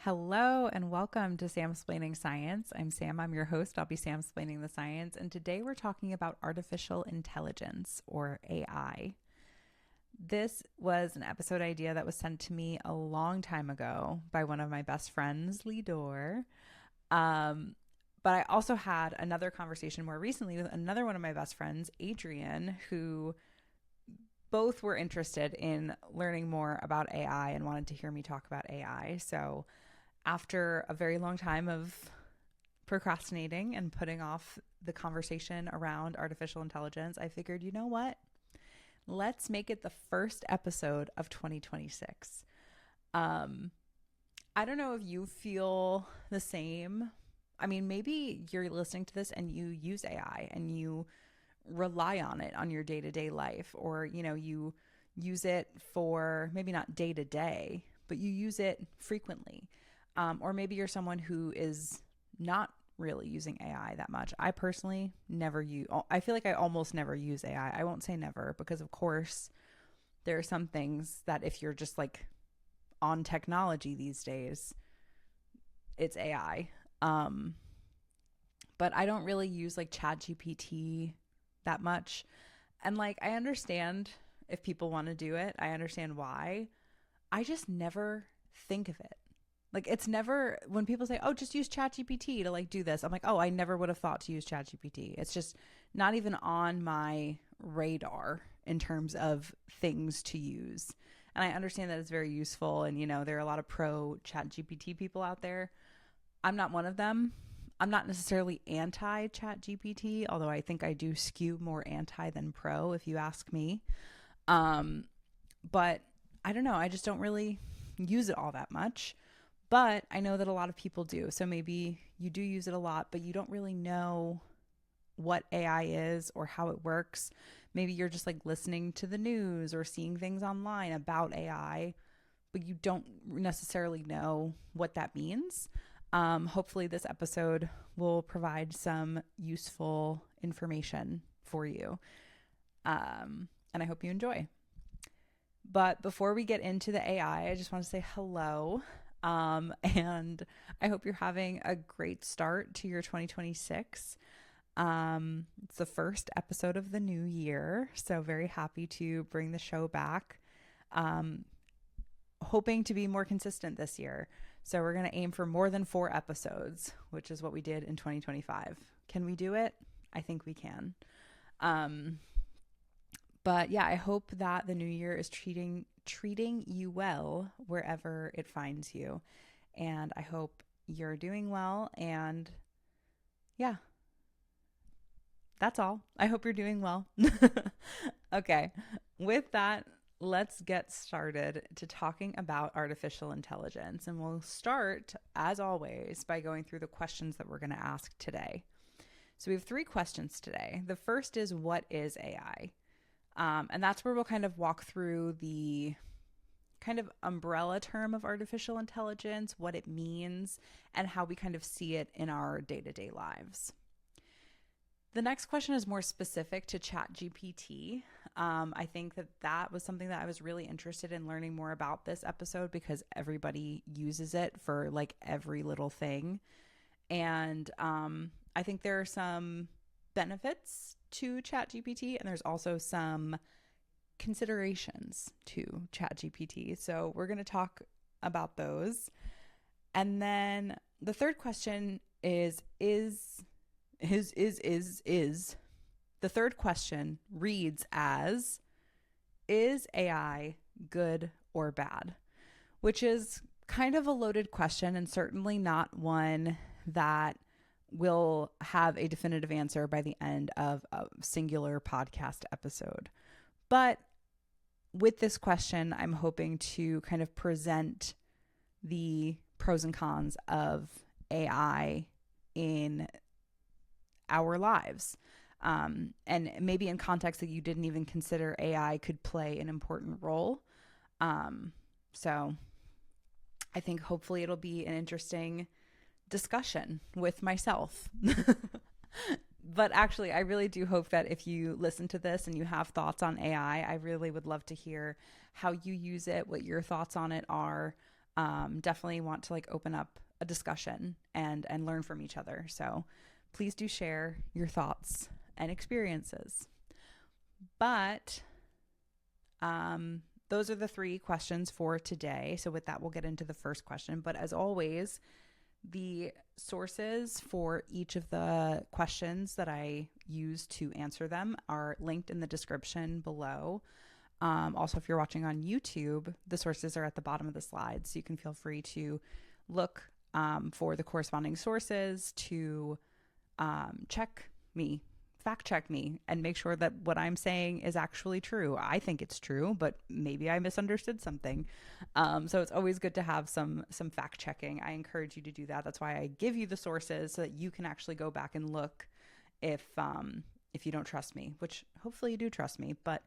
Hello and welcome to Sam-Splaining Science. I'm Sam, I'm your host. I'll be Sam-Splaining the science. And today we're talking about artificial intelligence or AI. This was an episode idea that was sent to me a long time ago by one of my best friends, Lidor. But I also had another conversation more recently with another one of my best friends, Adrian, who both were interested in learning more about AI and wanted to hear me talk about AI. So after a very long time of procrastinating and putting off the conversation around artificial intelligence, I figured, you know what? Let's make it the first episode of 2026. I don't know if you feel the same. I mean, maybe you're listening to this and you use AI and you rely on it on your day-to-day life, or, you use it for maybe not day-to-day, but you use it frequently. Or maybe you're someone who is not really using AI that much. I personally I feel like I almost never use AI. I won't say never because, of course, there are some things that if you're just like on technology these days, it's AI. But I don't really use like ChatGPT that much. And like, I understand if people want to do it, I understand why. I just never think of it. Like, it's never, when people say, oh, just use ChatGPT to like do this, I'm like, oh, I never would have thought to use ChatGPT. It's just not even on my radar in terms of things to use. And I understand that it's very useful. And, there are a lot of pro ChatGPT people out there. I'm not one of them. I'm not necessarily anti ChatGPT, although I think I do skew more anti than pro, if you ask me. But I don't know. I just don't really use it all that much. But I know that a lot of people do. So maybe you do use it a lot, but you don't really know what AI is or how it works. Maybe you're just like listening to the news or seeing things online about AI, but you don't necessarily know what that means. Hopefully this episode will provide some useful information for you. And I hope you enjoy. But before we get into the AI, I just want to say hello. And I hope you're having a great start to your 2026. It's the first episode of the new year, so very happy to bring the show back. Hoping to be more consistent this year. So we're going to aim for more than 4 episodes, which is what we did in 2025. Can we do it? I think we can. But yeah, I hope that the new year is treating you well wherever it finds you. And I hope you're doing well. And yeah, that's all. I hope you're doing well. Okay. With that, let's get started to talking about artificial intelligence. And we'll start, as always, by going through the questions that we're going to ask today. So we have 3 questions today. The first is, what is AI? And that's where we'll kind of walk through the kind of umbrella term of artificial intelligence, what it means, and how we kind of see it in our day-to-day lives. The next question is more specific to ChatGPT. I think that was something that I was really interested in learning more about this episode because everybody uses it for like every little thing. And I think there are some benefits to ChatGPT, and there's also some considerations to ChatGPT. So we're going to talk about those. And then the third question is the third question reads as, is AI good or bad? Which is kind of a loaded question and certainly not one that will have a definitive answer by the end of a singular podcast episode. But with this question, I'm hoping to kind of present the pros and cons of AI in our lives. And maybe in context that you didn't even consider AI could play an important role. So I think hopefully it'll be an interesting discussion with myself. But actually, I really do hope that if you listen to this and you have thoughts on AI, I really would love to hear how you use it, what your thoughts on it are. definitely want to like open up a discussion and learn from each other. So please do share your thoughts and experiences. But those are the 3 questions for today. So with that, we'll get into the first question. But as always, the sources for each of the questions that I use to answer them are linked in the description below. Also, if you're watching on YouTube, the sources are at the bottom of the slide. So you can feel free to look for the corresponding sources to fact check me, and make sure that what I'm saying is actually true. I think it's true, but maybe I misunderstood something. So it's always good to have some fact checking. I encourage you to do that. That's why I give you the sources, so that you can actually go back and look if you don't trust me, which hopefully you do trust me. But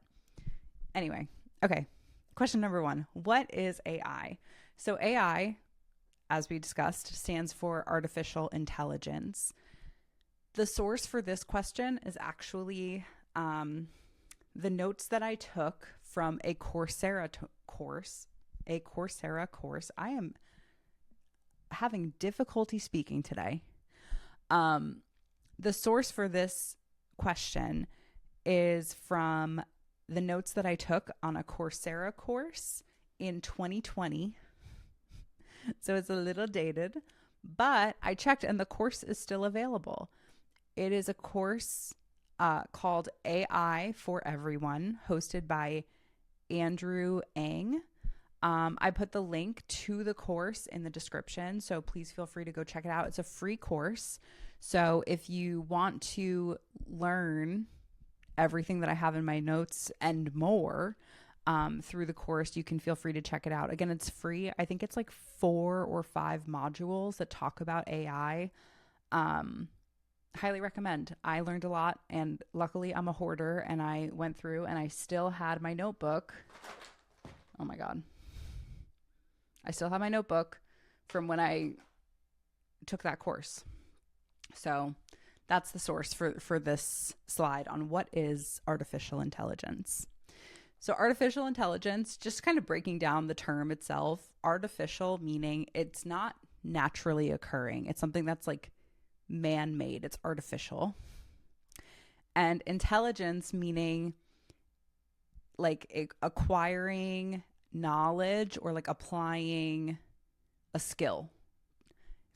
anyway, okay. Question number 1, what is AI? So AI, as we discussed, stands for artificial intelligence. The source for this question is actually the notes that I took from a Coursera course. I am having difficulty speaking today. The source for this question is from the notes that I took on a Coursera course in 2020. So it's a little dated, but I checked and the course is still available. It is a course called AI for Everyone, hosted by Andrew Ng. I put the link to the course in the description, so please feel free to go check it out. It's a free course. So if you want to learn everything that I have in my notes and more through the course, you can feel free to check it out. Again, it's free. I think it's like 4 or 5 modules that talk about AI. Highly recommend. I learned a lot, and luckily I'm a hoarder, and I went through and I still had my notebook. Oh my God. I still have my notebook from when I took that course. So that's the source for this slide on what is artificial intelligence. So artificial intelligence, just kind of breaking down the term itself, artificial meaning it's not naturally occurring. It's something that's like man-made. It's artificial. And intelligence meaning like acquiring knowledge or like applying a skill.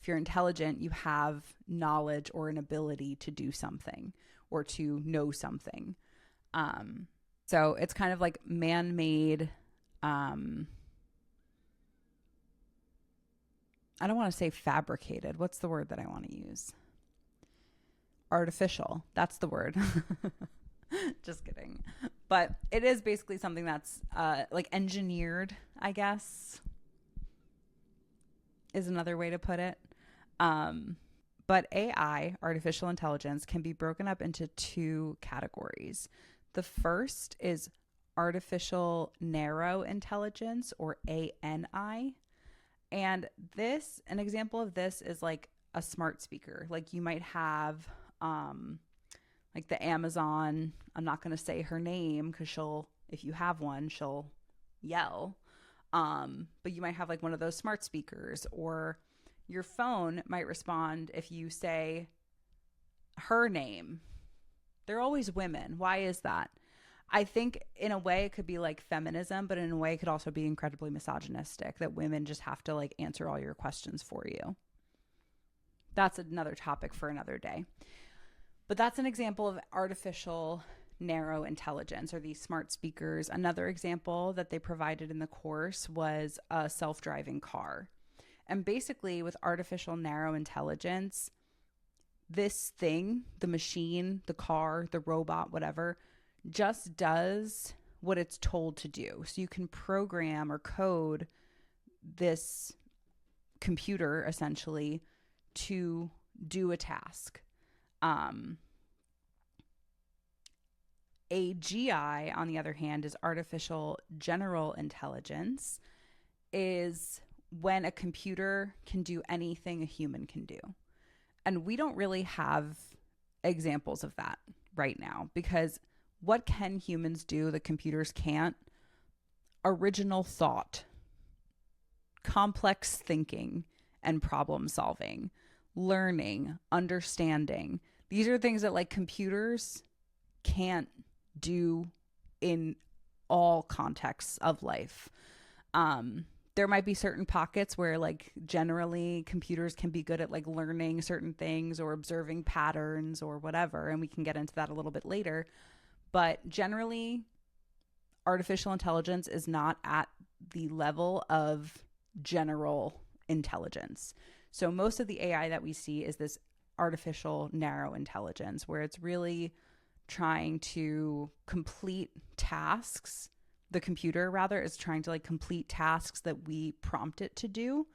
If you're intelligent, you have knowledge or an ability to do something or to know something. So it's kind of like man-made. I don't want to say fabricated. What's the word that I want to use? Artificial. That's the word. Just kidding. But it is basically something that's like engineered, I guess, is another way to put it. But AI, artificial intelligence, can be broken up into 2 categories. The first is artificial narrow intelligence, or ANI. And an example of this is like a smart speaker. Like you might have like the Amazon, I'm not going to say her name because if you have one, she'll yell. But you might have like one of those smart speakers, or your phone might respond if you say her name. They're always women. Why is that? I think in a way it could be like feminism, but in a way it could also be incredibly misogynistic, that women just have to like answer all your questions for you. That's another topic for another day. But that's an example of artificial narrow intelligence, or these smart speakers. Another example that they provided in the course was a self-driving car. And basically with artificial narrow intelligence, this thing, the machine, the car, the robot, whatever, just does what it's told to do. So you can program or code this computer essentially to do a task. AGI, on the other hand, is artificial general intelligence, is when a computer can do anything a human can do. And we don't really have examples of that right now, because what can humans do that computers can't? Original thought, complex thinking and problem solving, learning, understanding. These are things that like computers can't do in all contexts of life. There might be certain pockets where like generally computers can be good at like learning certain things or observing patterns or whatever, and we can get into that a little bit later. But generally, artificial intelligence is not at the level of general intelligence. So most of the AI that we see is this artificial narrow intelligence, where it's really trying to complete tasks. The computer rather is trying to like complete tasks that we prompt it to do.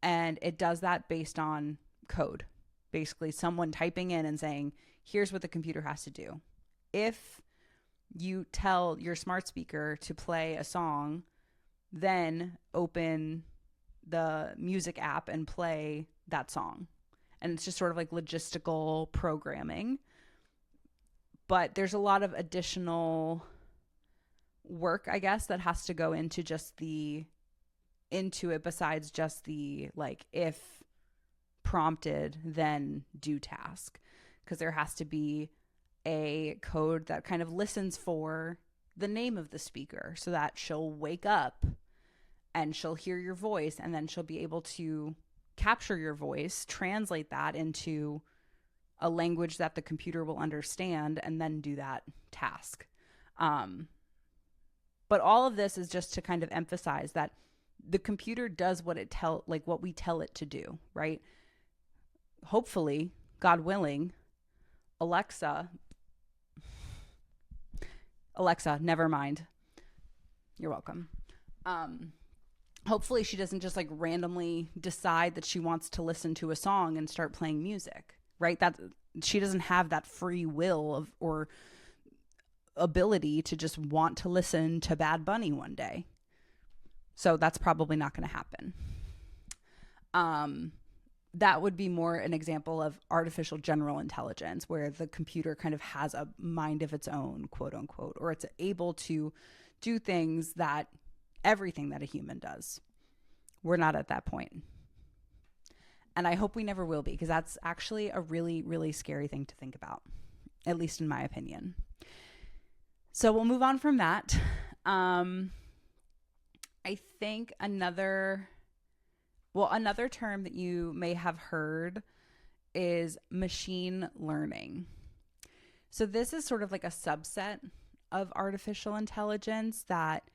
And it does that based on code. Basically someone typing in and saying, here's what the computer has to do. If you tell your smart speaker to play a song, then open the music app and play that song. And it's just sort of like logistical programming. But there's a lot of additional work, I guess, that has to go into it besides just the like if prompted then do task, because there has to be a code that kind of listens for the name of the speaker so that she'll wake up and she'll hear your voice, and then she'll be able to capture your voice, translate that into a language that the computer will understand, and then do that task. But all of this is just to kind of emphasize that the computer does what we tell it to do, right? Hopefully, God willing, Alexa, never mind. You're welcome. Hopefully she doesn't just like randomly decide that she wants to listen to a song and start playing music, right? That she doesn't have that free will or ability to just want to listen to Bad Bunny one day. So that's probably not going to happen. That would be more an example of artificial general intelligence, where the computer kind of has a mind of its own, quote unquote, or it's able to do everything that a human does. We're not at that point. And I hope we never will be, because that's actually a really, really scary thing to think about, at least in my opinion. So we'll move on from that. I think another term that you may have heard is machine learning. So this is sort of like a subset of artificial intelligence that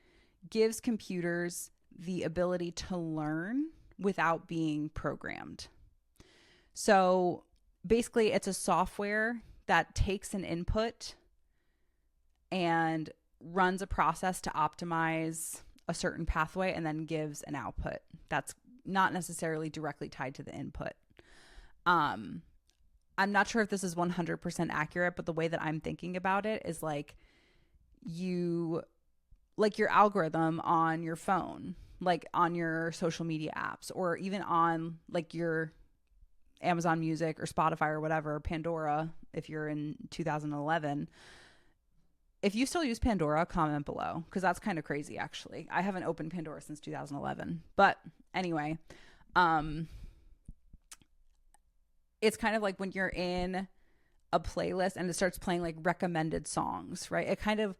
gives computers the ability to learn without being programmed. So basically it's a software that takes an input and runs a process to optimize a certain pathway and then gives an output that's not necessarily directly tied to the input. I'm not sure if this is 100% accurate, but the way that I'm thinking about it is like your algorithm on your phone, like on your social media apps, or even on like your Amazon Music or Spotify or whatever, Pandora, if you're in 2011. If you still use Pandora, comment below, because that's kind of crazy, actually. I haven't opened Pandora since 2011. But anyway, it's kind of like when you're in a playlist and it starts playing like recommended songs, right? It kind of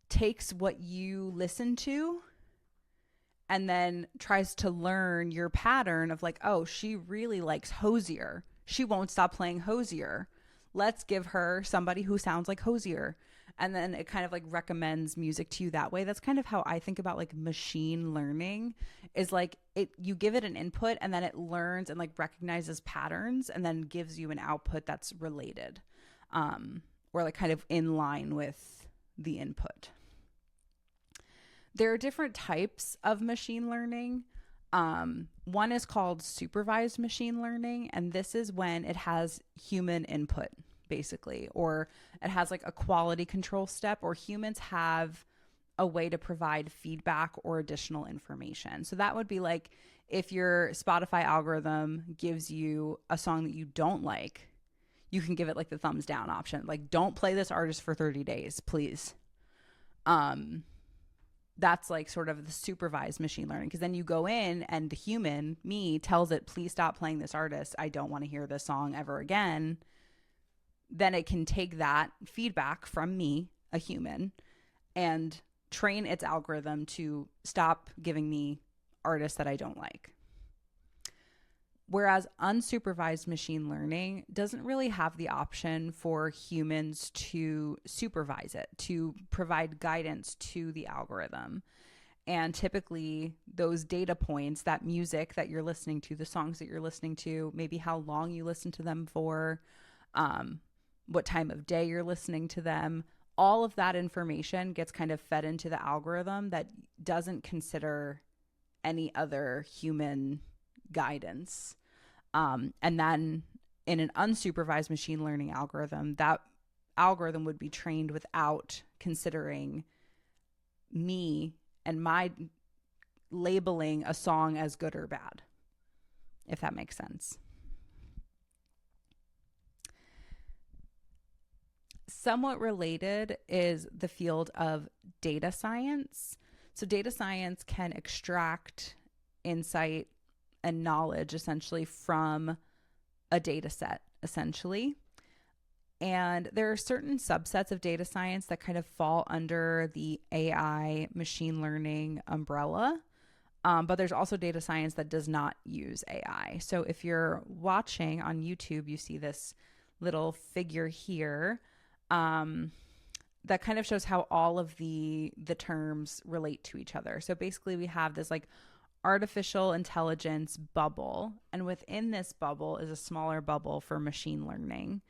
takes what you listen to and then tries to learn your pattern of like, oh, she really likes Hosier. She won't stop playing Hosier. Let's give her somebody who sounds like Hosier. And then it kind of like recommends music to you that way. That's kind of how I think about like machine learning, is like you give it an input and then it learns and like recognizes patterns and then gives you an output that's related, or like kind of in line with the input. There are different types of machine learning. One is called supervised machine learning, and this is when it has human input, basically, or it has like a quality control step, or humans have a way to provide feedback or additional information. So that would be like if your Spotify algorithm gives you a song that you don't like, you can give it like the thumbs down option. Like, don't play this artist for 30 days, please. that's like sort of the supervised machine learning, because then you go in and the human, me, tells it, please stop playing this artist. I don't want to hear this song ever again. Then it can take that feedback from me, a human, and train its algorithm to stop giving me artists that I don't like. Whereas unsupervised machine learning doesn't really have the option for humans to supervise it, to provide guidance to the algorithm. And typically those data points, that music that you're listening to, the songs that you're listening to, maybe how long you listen to them for, what time of day you're listening to them, all of that information gets kind of fed into the algorithm that doesn't consider any other human guidance. And then in an unsupervised machine learning algorithm, that algorithm would be trained without considering me and my labeling a song as good or bad, if that makes sense. Somewhat related is the field of data science. So data science can extract insight and knowledge essentially from a data set, essentially. And there are certain subsets of data science that kind of fall under the AI machine learning umbrella. But there's also data science that does not use AI. So if you're watching on YouTube, you see this little figure here that kind of shows how all of the terms relate to each other. So basically we have this like artificial intelligence bubble, and within this bubble is a smaller bubble for machine learning.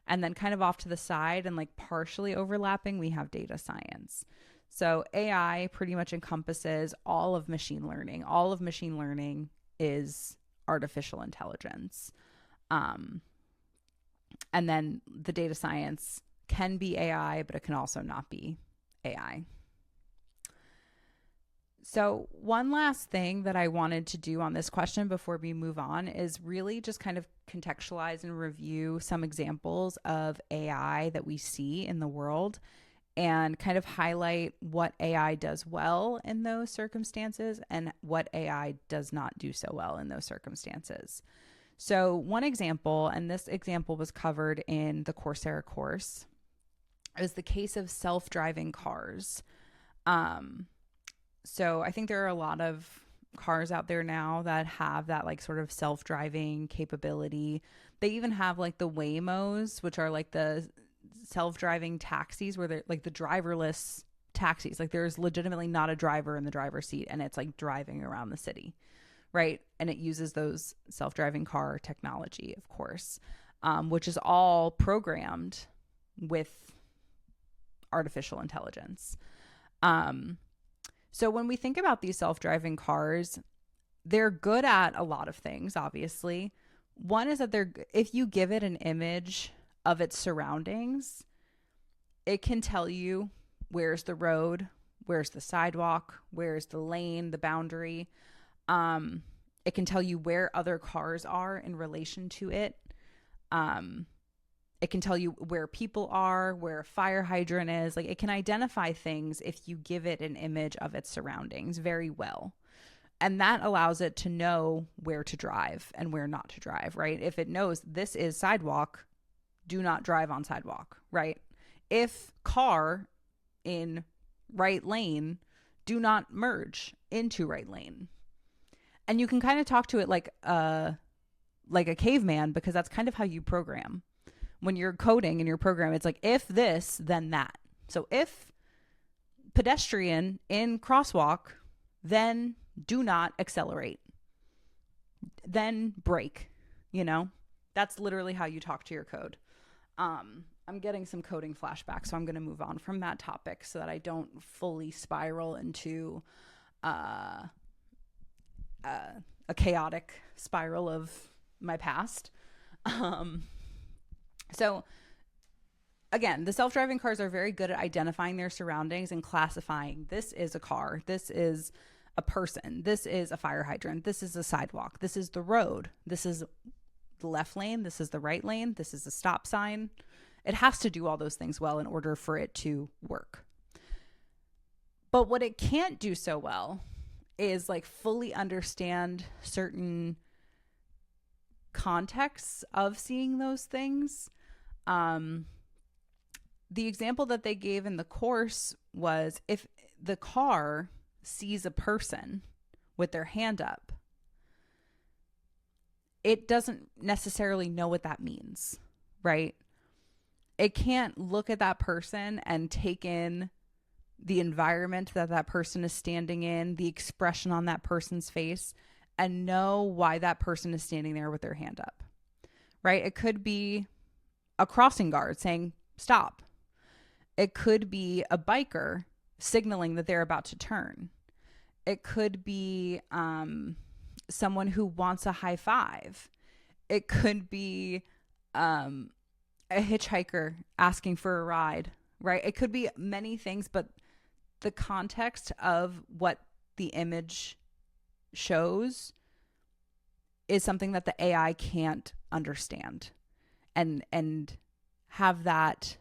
And then kind of off to the side and like partially overlapping, we have data science. So AI pretty much encompasses all of machine learning. All of machine learning is artificial intelligence. And then the data science can be AI, but it can also not be AI. So one last thing that I wanted to do on this question before we move on is really just kind of contextualize and review some examples of AI that we see in the world and kind of highlight what AI does well in those circumstances and what AI does not do so well in those circumstances. So one example, and this example was covered in the Coursera course, is the case of self-driving cars. So I think there are a lot of cars out there now that have that like sort of self-driving capability. They even have like the Waymos, which are like the self-driving taxis where they're like the driverless taxis. Like there's legitimately not a driver in the driver's seat and it's like driving around the city, right? And it uses those self-driving car technology, of course, which is all programmed with artificial intelligence. So when we think about these self-driving cars, they're good at a lot of things, obviously. One is that if you give it an image of its surroundings, it can tell you where's the road, where's the sidewalk, where's the lane, the boundary. It can tell you where other cars are in relation to it. It can tell you where people are, where a fire hydrant is. Like it can identify things if you give it an image of its surroundings very well. And that allows it to know where to drive and where not to drive, right? If it knows this is sidewalk, do not drive on sidewalk, right? If car in right lane, do not merge into right lane. And you can kind of talk to it like a caveman, because that's kind of how you program. When you're coding in your program, it's like, if this, then that. So if pedestrian in crosswalk, then do not accelerate. Then brake, That's literally how you talk to your code. I'm getting some coding flashbacks, so I'm going to move on from that topic so that I don't fully spiral into a chaotic spiral of my past. So again, the self-driving cars are very good at identifying their surroundings and classifying, this is a car, this is a person, this is a fire hydrant, this is a sidewalk, this is the road, this is the left lane, this is the right lane, this is a stop sign. It has to do all those things well in order for it to work. But what it can't do so well is like fully understand certain contexts of seeing those things. The example that they gave in the course was if the car sees a person with their hand up, it doesn't necessarily know what that means, right? It can't look at that person and take in the environment that that person is standing in, the expression on that person's face, and know why that person is standing there with their hand up, right? It could be a crossing guard saying, stop. It could be a biker signaling that they're about to turn. It could be someone who wants a high five. It could be a hitchhiker asking for a ride, right? It could be many things, but the context of what the image shows is something that the AI can't understand and have that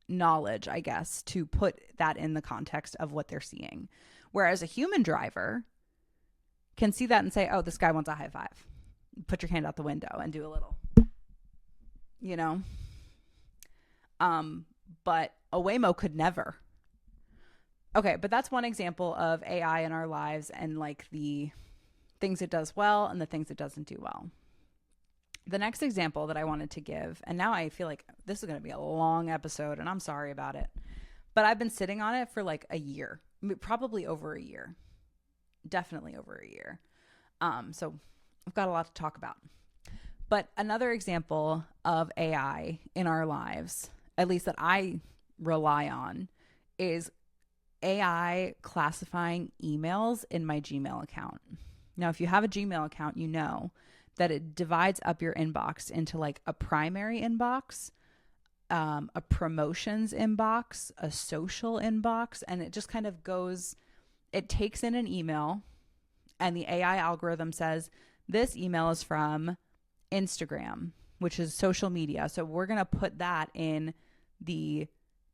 knowledge, I guess, to put that in the context of what they're seeing. Whereas a human driver can see that and say, oh, this guy wants a high five. Put your hand out the window and do a little, you know? But a Waymo could never. Okay, but that's one example of AI in our lives and like the things it does well and the things it doesn't do well. The next example that I wanted to give, and now I feel like this is going to be a long episode and I'm sorry about it, but I've been sitting on it for like a year, probably over a year, definitely over a year. So I've got a lot to talk about. But another example of AI in our lives, at least that I rely on, is AI classifying emails in my Gmail account. Now, if you have a Gmail account, you know that it divides up your inbox into like a primary inbox, a promotions inbox, a social inbox, and it just kind of goes, it takes in an email and the AI algorithm says, this email is from Instagram, which is social media. So we're going to put that in the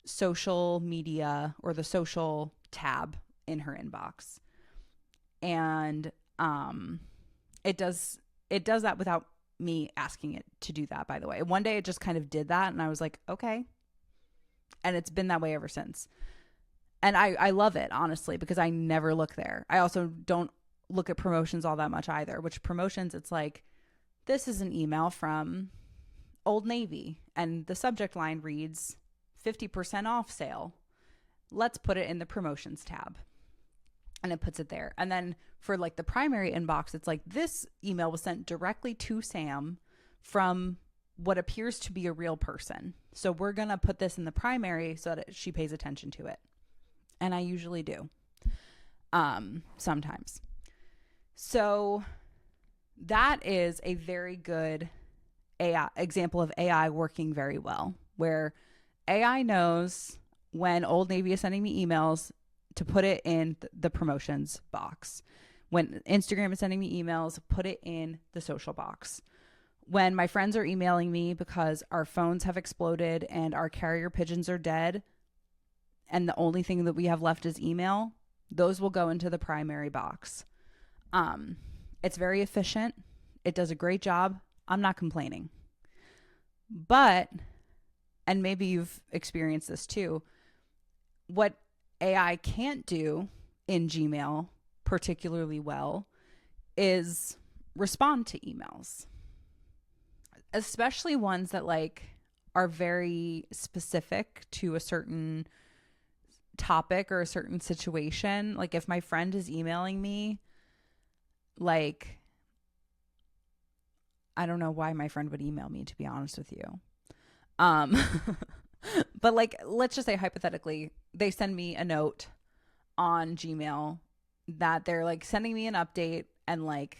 social media or the social tab in her inbox. And it does that without me asking it to do that, by the way. One day it just kind of did that and I was like, okay. And it's been that way ever since. And I love it, honestly, because I never look there. I also don't look at promotions all that much either, which promotions, it's like, this is an email from Old Navy and the subject line reads 50% off sale. Let's put it in the promotions tab. And it puts it there. And then for like the primary inbox, it's like this email was sent directly to Sam from what appears to be a real person. So we're going to put this in the primary so that she pays attention to it. And I usually do. Sometimes. So that is a very good AI example of AI working very well, where AI knows when Old Navy is sending me emails to put it in the promotions box. When Instagram is sending me emails, put it in the social box. When my friends are emailing me because our phones have exploded and our carrier pigeons are dead and the only thing that we have left is email, those will go into the primary box. It's very efficient. It does a great job. I'm not complaining. But, and maybe you've experienced this too, what AI can't do in Gmail particularly well is respond to emails, especially ones that like are very specific to a certain topic or a certain situation. Like if my friend is emailing me, like, I don't know why my friend would email me, to be honest with you. But like, let's just say hypothetically, they send me a note on Gmail that they're like sending me an update and like,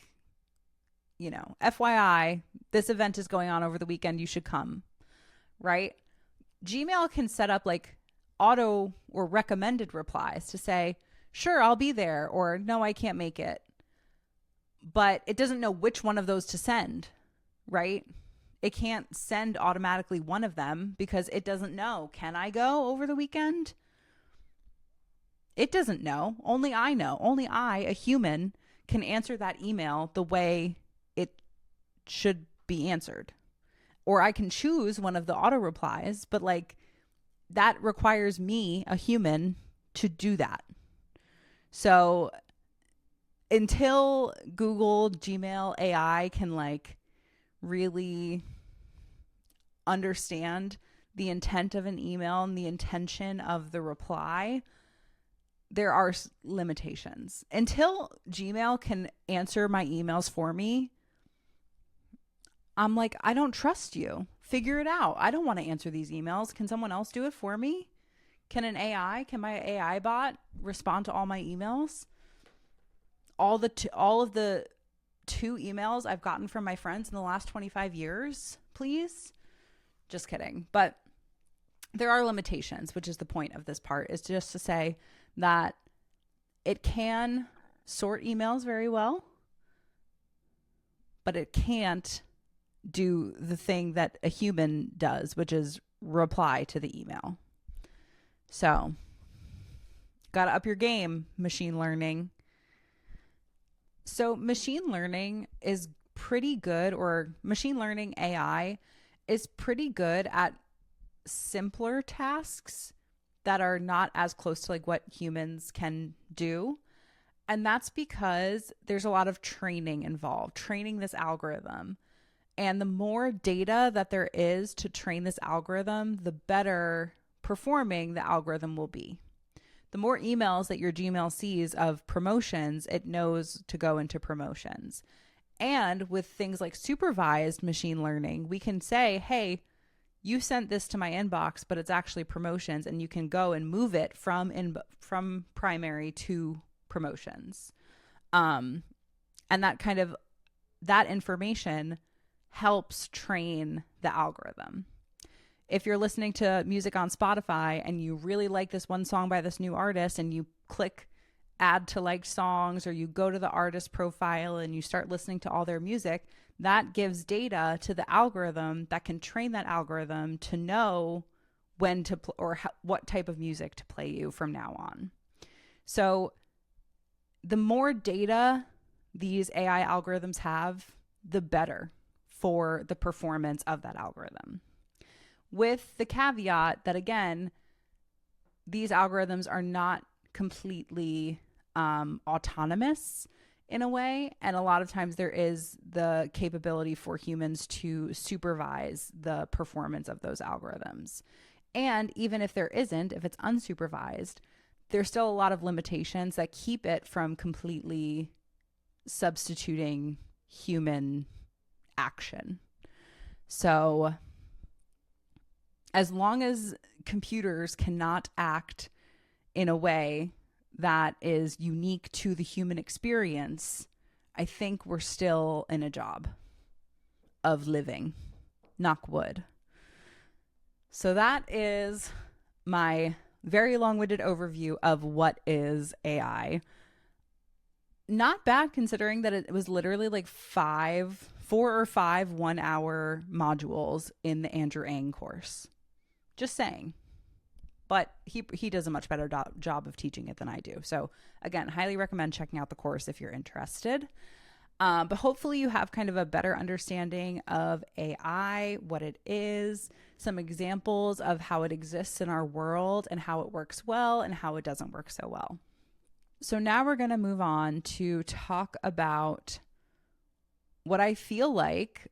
you know, FYI, this event is going on over the weekend. You should come, right? Gmail can set up like auto or recommended replies to say, sure, I'll be there, or no, I can't make it. But it doesn't know which one of those to send, right? It can't send automatically one of them because it doesn't know, can I go over the weekend? It doesn't know. Only I know. Only I, a human, can answer that email the way it should be answered. Or I can choose one of the auto replies, but like that requires me, a human, to do that. So until Google, Gmail, AI can like really understand the intent of an email and the intention of the reply, there are limitations. Until Gmail can answer my emails for me, I'm like, I don't trust you. Figure it out. I don't want to answer these emails. Can someone else do it for me? Can my AI bot respond to all my emails? All of the 2 emails I've gotten from my friends in the last 25 years, please? Just kidding. But there are limitations, which is the point of this part, is just to say that it can sort emails very well, but it can't do the thing that a human does, which is reply to the email. So, got to up your game, machine learning. So, machine learning is pretty good, or machine learning AI is pretty good at simpler tasks that are not as close to like what humans can do. And that's because there's a lot of training involved, training this algorithm. And the more data that there is to train this algorithm, the better performing the algorithm will be. The more emails that your Gmail sees of promotions, it knows to go into promotions. And with things like supervised machine learning, we can say, hey, you sent this to my inbox, but it's actually promotions, and you can go and move it from primary to promotions. And that information helps train the algorithm. If you're listening to music on Spotify and you really like this one song by this new artist, and you click add to liked songs, or you go to the artist profile and you start listening to all their music, that gives data to the algorithm that can train that algorithm to know when to what type of music to play you from now on. So the more data these AI algorithms have, the better for the performance of that algorithm. With the caveat that, again, these algorithms are not completely autonomous in a way. And a lot of times there is the capability for humans to supervise the performance of those algorithms. And even if there isn't, if it's unsupervised, there's still a lot of limitations that keep it from completely substituting human action. So as long as computers cannot act in a way that is unique to the human experience, I think we're still in a job of living. Knock wood. So that is my very long-winded overview of what is AI. Not bad, considering that it was literally like 4 or 5 1-hour modules in the Andrew Ng course. Just saying. But he does a much better job of teaching it than I do. So again, highly recommend checking out the course if you're interested. But hopefully you have kind of a better understanding of AI, what it is, some examples of how it exists in our world and how it works well and how it doesn't work so well. So now we're going to move on to talk about what I feel like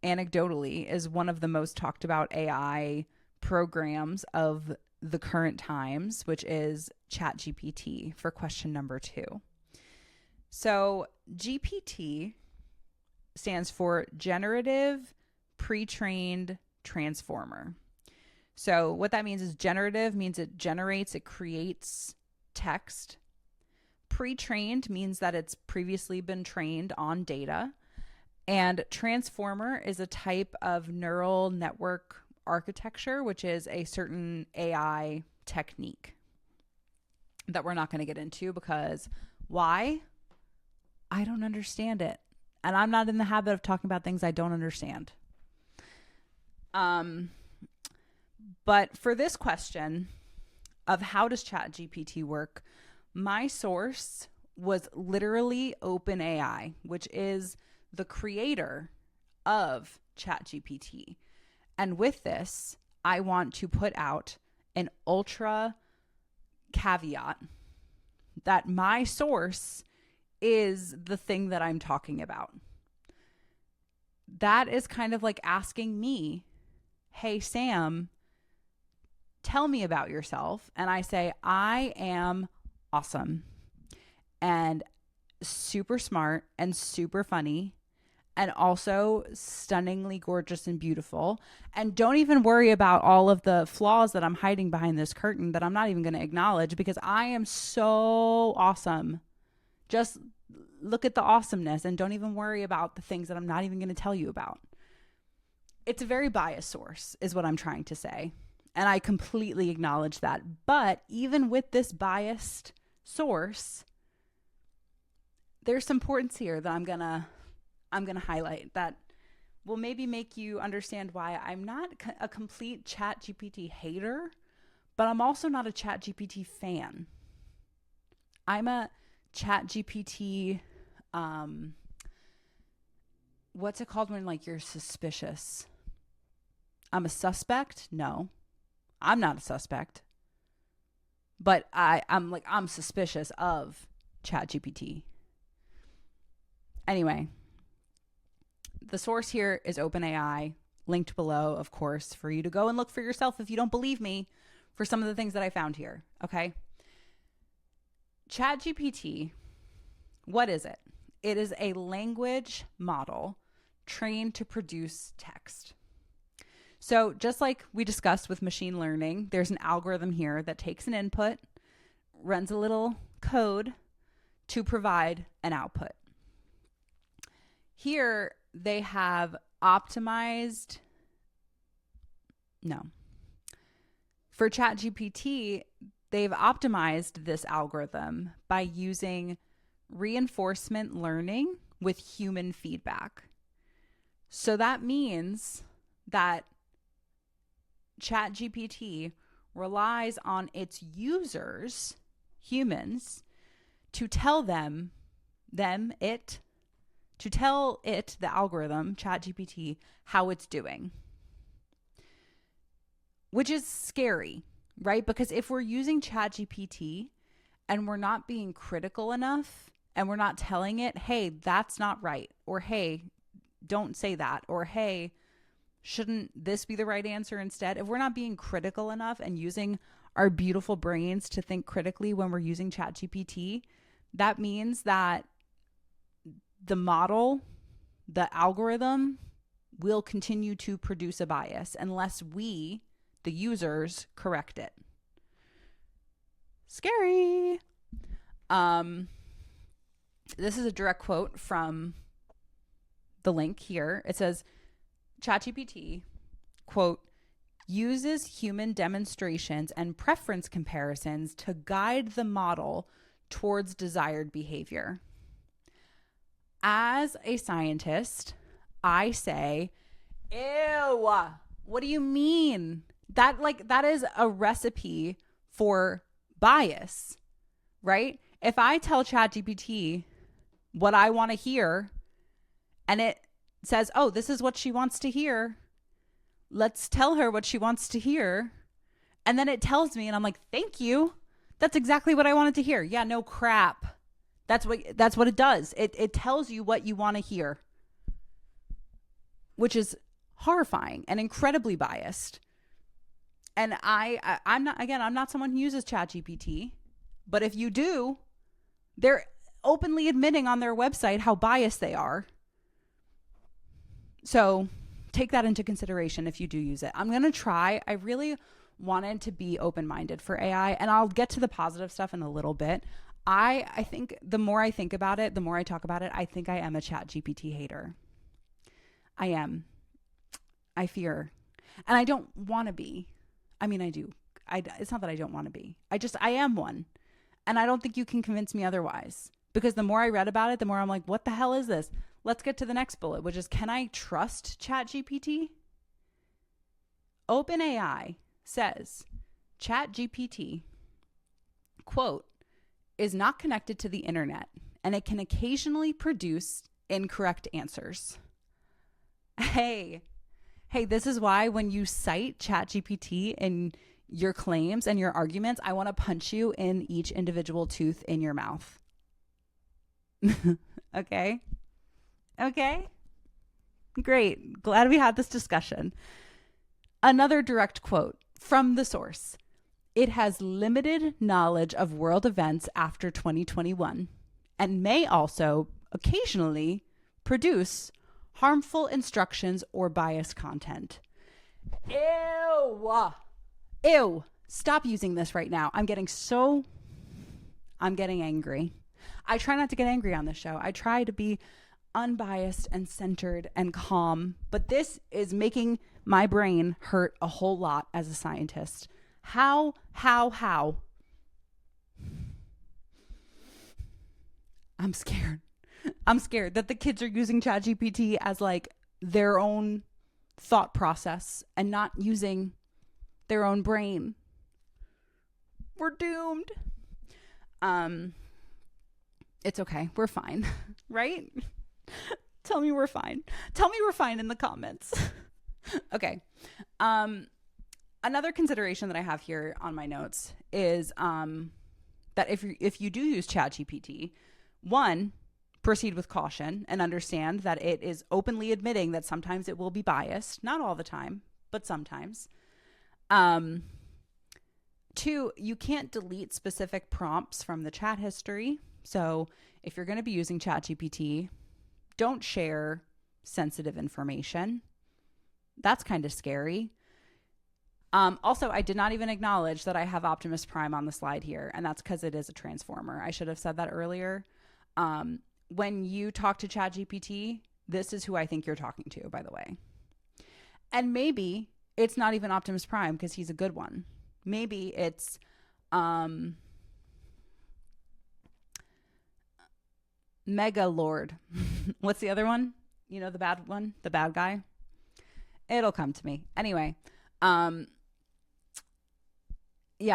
anecdotally is one of the most talked about AI programs of the current times, which is ChatGPT, for question number 2. So GPT stands for Generative Pre-trained Transformer. So what that means is generative means it generates, it creates text. Pre-trained means that it's previously been trained on data. And transformer is a type of neural network architecture, which is a certain AI technique that we're not going to get into, because why? I don't understand it. And I'm not in the habit of talking about things I don't understand. But for this question, of how does ChatGPT work, my source was literally OpenAI, which is the creator of ChatGPT. And with this, I want to put out an ultra caveat that my source is the thing that I'm talking about. That is kind of like asking me, hey, Sam, tell me about yourself. And I say, I am awesome and super smart and super funny and also stunningly gorgeous and beautiful. And don't even worry about all of the flaws that I'm hiding behind this curtain that I'm not even going to acknowledge, because I am so awesome. Just look at the awesomeness and don't even worry about the things that I'm not even going to tell you about. It's a very biased source is what I'm trying to say. And I completely acknowledge that. But even with this biased source, there's some points here that I'm gonna highlight that will maybe make you understand why I'm not a complete ChatGPT hater, but I'm also not a ChatGPT fan. I'm a ChatGPT, what's it called when like you're suspicious? I'm a suspect? No, I'm not a suspect. But I'm suspicious of ChatGPT. Anyway, the source here is OpenAI, linked below, of course, for you to go and look for yourself if you don't believe me for some of the things that I found here, okay? ChatGPT, what is it? It is a language model trained to produce text. So just like we discussed with machine learning, there's an algorithm here that takes an input, runs a little code to provide an output. Here they have optimized, for ChatGPT, they've optimized this algorithm by using reinforcement learning with human feedback. So that means that ChatGPT relies on its users, humans, to tell the algorithm, ChatGPT, how it's doing. Which is scary, right? Because if we're using ChatGPT and we're not being critical enough and we're not telling it, hey, that's not right, or hey, don't say that, or hey, shouldn't this be the right answer instead? If we're not being critical enough and using our beautiful brains to think critically when we're using ChatGPT, that means that the model, the algorithm, will continue to produce a bias unless we, the users, correct it. Scary. This is a direct quote from the link here. It says, ChatGPT, quote, uses human demonstrations and preference comparisons to guide the model towards desired behavior. As a scientist, I say, ew, what do you mean? That is a recipe for bias, right? If I tell ChatGPT what I want to hear and it says, oh, this is what she wants to hear, let's tell her what she wants to hear. And then it tells me and I'm like, thank you. That's exactly what I wanted to hear. Yeah, no crap. That's what it does. It tells you what you want to hear, which is horrifying and incredibly biased. And I'm not someone who uses ChatGPT, but if you do, they're openly admitting on their website how biased they are. So take that into consideration if you do use it. I'm going to try. I really wanted to be open-minded for AI, and I'll get to the positive stuff in a little bit. I think the more I think about it, the more I talk about it, I think I am a ChatGPT hater. I am. I fear. And I don't want to be. I mean, I do. It's not that I don't want to be. I am one. And I don't think you can convince me otherwise. Because the more I read about it, the more I'm like, what the hell is this? Let's get to the next bullet, which is, can I trust ChatGPT? OpenAI says ChatGPT quote, is not connected to the internet, and it can occasionally produce incorrect answers. Hey, this is why when you cite ChatGPT in your claims and your arguments, I want to punch you in each individual tooth in your mouth. Okay? Great. Glad we had this discussion. Another direct quote from the source. It has limited knowledge of world events after 2021 and may also occasionally produce harmful instructions or biased content. Ew. Stop using this right now. I'm getting angry. I try not to get angry on this show. I try to be unbiased and centered and calm, but this is making my brain hurt a whole lot as a scientist. How? I'm scared. I'm scared that the kids are using ChatGPT as like their own thought process and not using their own brain. We're doomed. It's okay. We're fine. Right? Tell me we're fine. Tell me we're fine in the comments. Okay. Another consideration that I have here on my notes is that if you do use ChatGPT, one, proceed with caution and understand that it is openly admitting that sometimes it will be biased, not all the time, but sometimes. Two, you can't delete specific prompts from the chat history. So if you're going to be using ChatGPT, don't share sensitive information. That's kind of scary. Also, I did not even acknowledge that I have Optimus Prime on the slide here, and that's because it is a transformer. I should have said that earlier. When you talk to ChatGPT, this is who I think you're talking to, by the way. And maybe it's not even Optimus Prime because he's a good one. Maybe it's Mega Lord. What's the other one? You know, the bad one, the bad guy. It'll come to me. Anyway, yeah,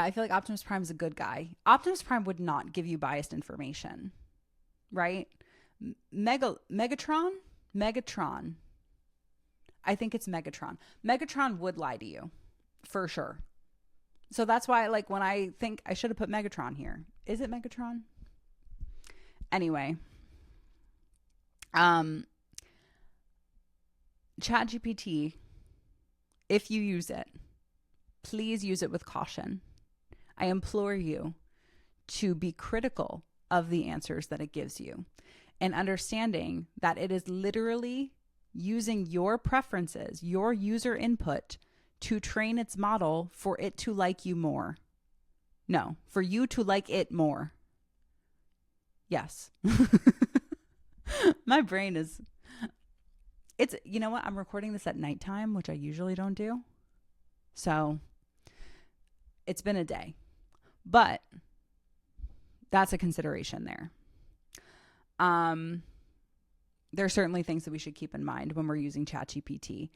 I feel like Optimus Prime is a good guy. Optimus Prime would not give you biased information, right? Megatron. I think it's Megatron. Megatron would lie to you, for sure. So that's why, like, when I think I should have put Megatron here. Is it Megatron? Anyway, ChatGPT, if you use it, please use it with caution. I implore you to be critical of the answers that it gives you and understanding that it is literally using your preferences, your user input to train its model for it to like you more. No, for you to like it more. Yes. My brain is, you know what? I'm recording this at nighttime, which I usually don't do. So it's been a day, but that's a consideration there. There are certainly things that we should keep in mind when we're using ChatGPT.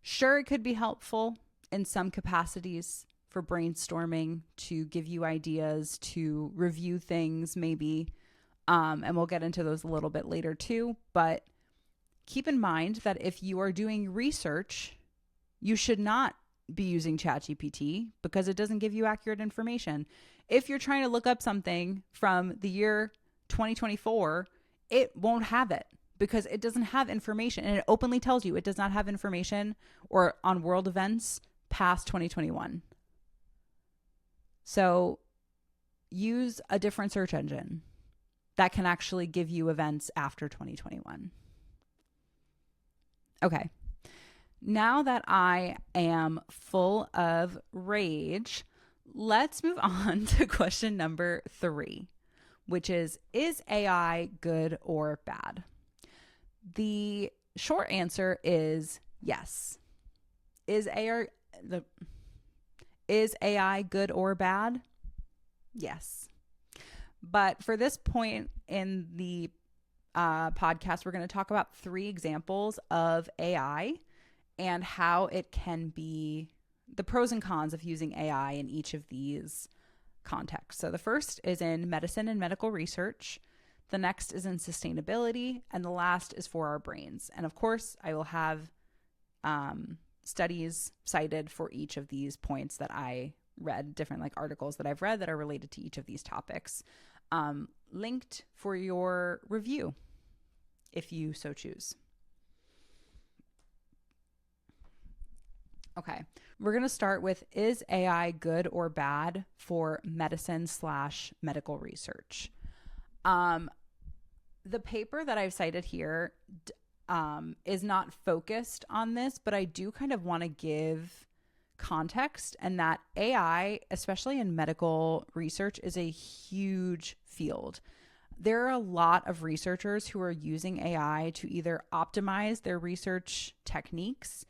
Sure, it could be helpful in some capacities for brainstorming, to give you ideas, to review things maybe. And we'll get into those a little bit later too. But keep in mind that if you are doing research, you should not be using ChatGPT because it doesn't give you accurate information. If you're trying to look up something from the year 2024, it won't have it because it doesn't have information, and it openly tells you it does not have information or on world events past 2021. So use a different search engine that can actually give you events after 2021. Okay. Now that I am full of rage, let's move on to question number 3, which is AI good or bad? The short answer is yes. Is AI good or bad? Yes. But for this point in the podcast, we're going to talk about 3 examples of AI and how it can be, the pros and cons of using AI in each of these contexts. So the first is in medicine and medical research. The next is in sustainability. And the last is for our brains. And of course, I will have studies cited for each of these points that I read, different like articles that I've read that are related to each of these topics, linked for your review if you so choose. Okay, we're going to start with, is AI good or bad for medicine/medical research? The paper that I've cited here is not focused on this, but I do kind of want to give context, and that AI, especially in medical research, is a huge field. There are a lot of researchers who are using AI to either optimize their research techniques,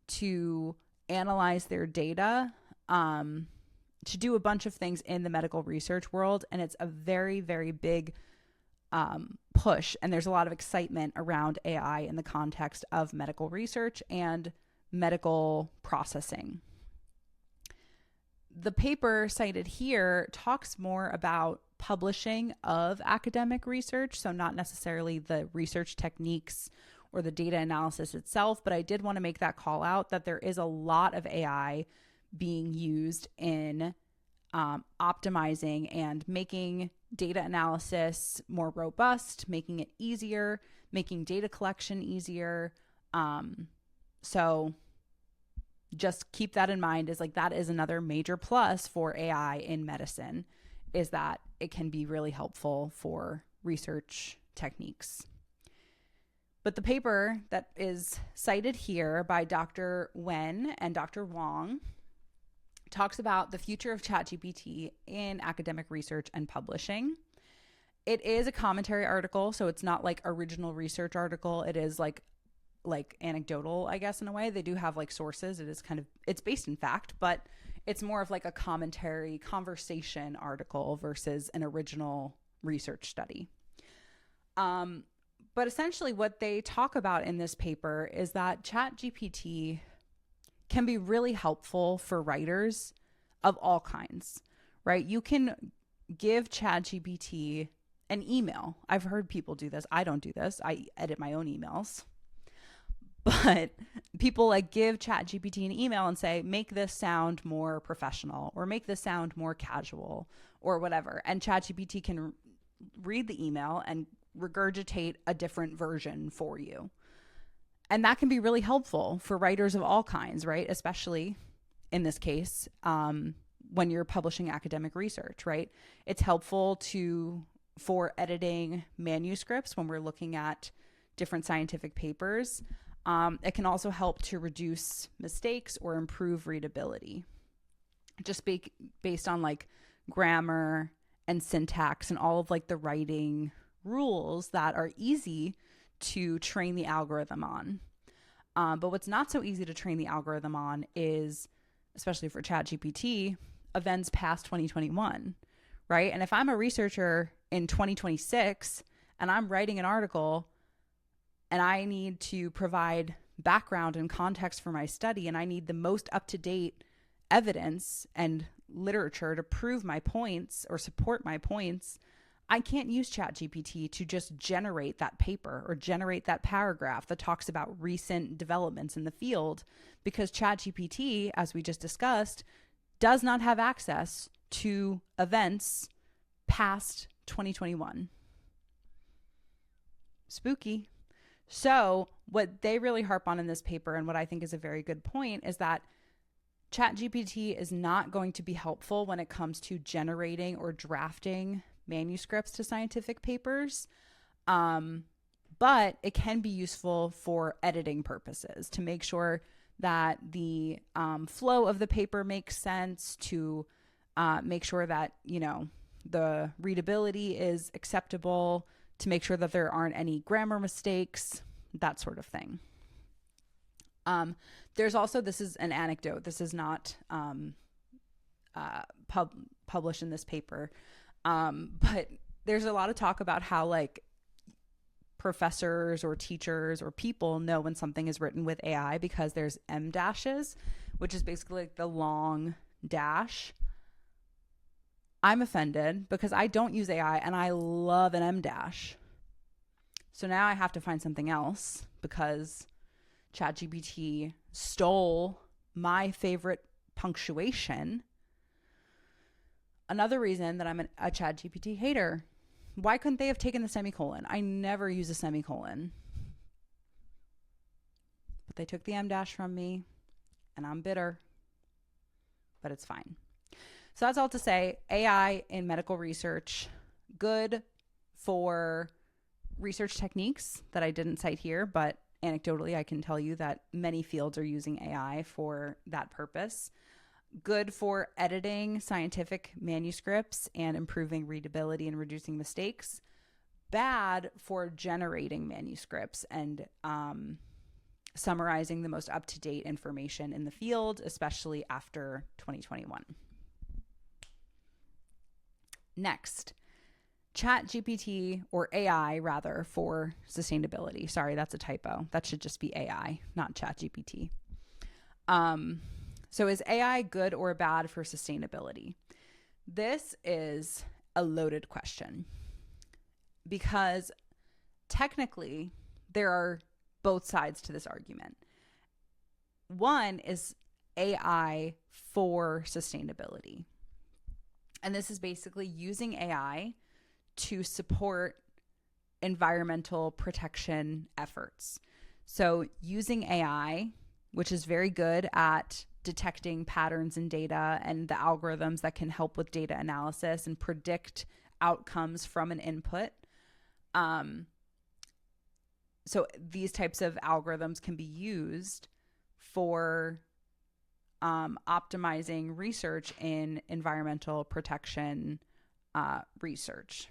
to analyze their data, to do a bunch of things in the medical research world. And it's a very, very big push. And there's a lot of excitement around AI in the context of medical research and medical processing. The paper cited here talks more about publishing of academic research, so not necessarily the research techniques or the data analysis itself, but I did want to make that call out that there is a lot of AI being used in optimizing and making data analysis more robust, making it easier, making data collection easier. So just keep that in mind, is like that is another major plus for AI in medicine, is that it can be really helpful for research techniques. But the paper that is cited here by Dr. Wen and Dr. Wang talks about the future of ChatGPT in academic research and publishing. It is a commentary article, so it's not like original research article. It is like anecdotal, I guess, in a way. They do have like sources. It is kind of, it's based in fact, but it's more of like a commentary conversation article versus an original research study. But essentially what they talk about in this paper is that ChatGPT can be really helpful for writers of all kinds, right? You can give ChatGPT an email. I've heard people do this. I don't do this. I edit my own emails. But people like give ChatGPT an email and say, make this sound more professional, or make this sound more casual, or whatever. And ChatGPT can read the email and regurgitate a different version for you. And that can be really helpful for writers of all kinds, right? Especially in this case, when you're publishing academic research, right? It's helpful for editing manuscripts when we're looking at different scientific papers. It can also help to reduce mistakes or improve readability, just based on like grammar and syntax and all of like the writing rules that are easy to train the algorithm on. But what's not so easy to train the algorithm on is, especially for ChatGPT, events past 2021, right? And if I'm a researcher in 2026 and I'm writing an article and I need to provide background and context for my study, and I need the most up-to-date evidence and literature to prove my points or support my points, I can't use ChatGPT to just generate that paper or generate that paragraph that talks about recent developments in the field, because ChatGPT, as we just discussed, does not have access to events past 2021. Spooky. So what they really harp on in this paper, and what I think is a very good point, is that ChatGPT is not going to be helpful when it comes to generating or drafting manuscripts to scientific papers. But it can be useful for editing purposes, to make sure that the flow of the paper makes sense, to make sure that, the readability is acceptable, to make sure that there aren't any grammar mistakes, that sort of thing. There's also, this is an anecdote, this is not published in this paper, but there's a lot of talk about how like professors or teachers or people know when something is written with AI because there's M dashes, which is basically like the long dash I'm offended because I don't use AI and I love an M dash. So now I have to find something else because ChatGPT stole my favorite punctuation. Another reason that I'm a ChatGPT hater. Why couldn't they have taken the semicolon? I never use a semicolon. But they took the M dash from me and I'm bitter. But it's fine. So that's all to say, AI in medical research, good for research techniques that I didn't cite here, but anecdotally, I can tell you that many fields are using AI for that purpose. Good for editing scientific manuscripts and improving readability and reducing mistakes. Bad for generating manuscripts and summarizing the most up-to-date information in the field, especially after 2021. Next, ChatGPT, or AI rather, for sustainability. Sorry, that's a typo. That should just be AI, not ChatGPT. So is AI good or bad for sustainability? This is a loaded question because technically there are both sides to this argument. One is AI for sustainability. And this is basically using AI to support environmental protection efforts. So using AI, which is very good at detecting patterns in data and the algorithms that can help with data analysis and predict outcomes from an input. So these types of algorithms can be used for optimizing research in environmental protection research.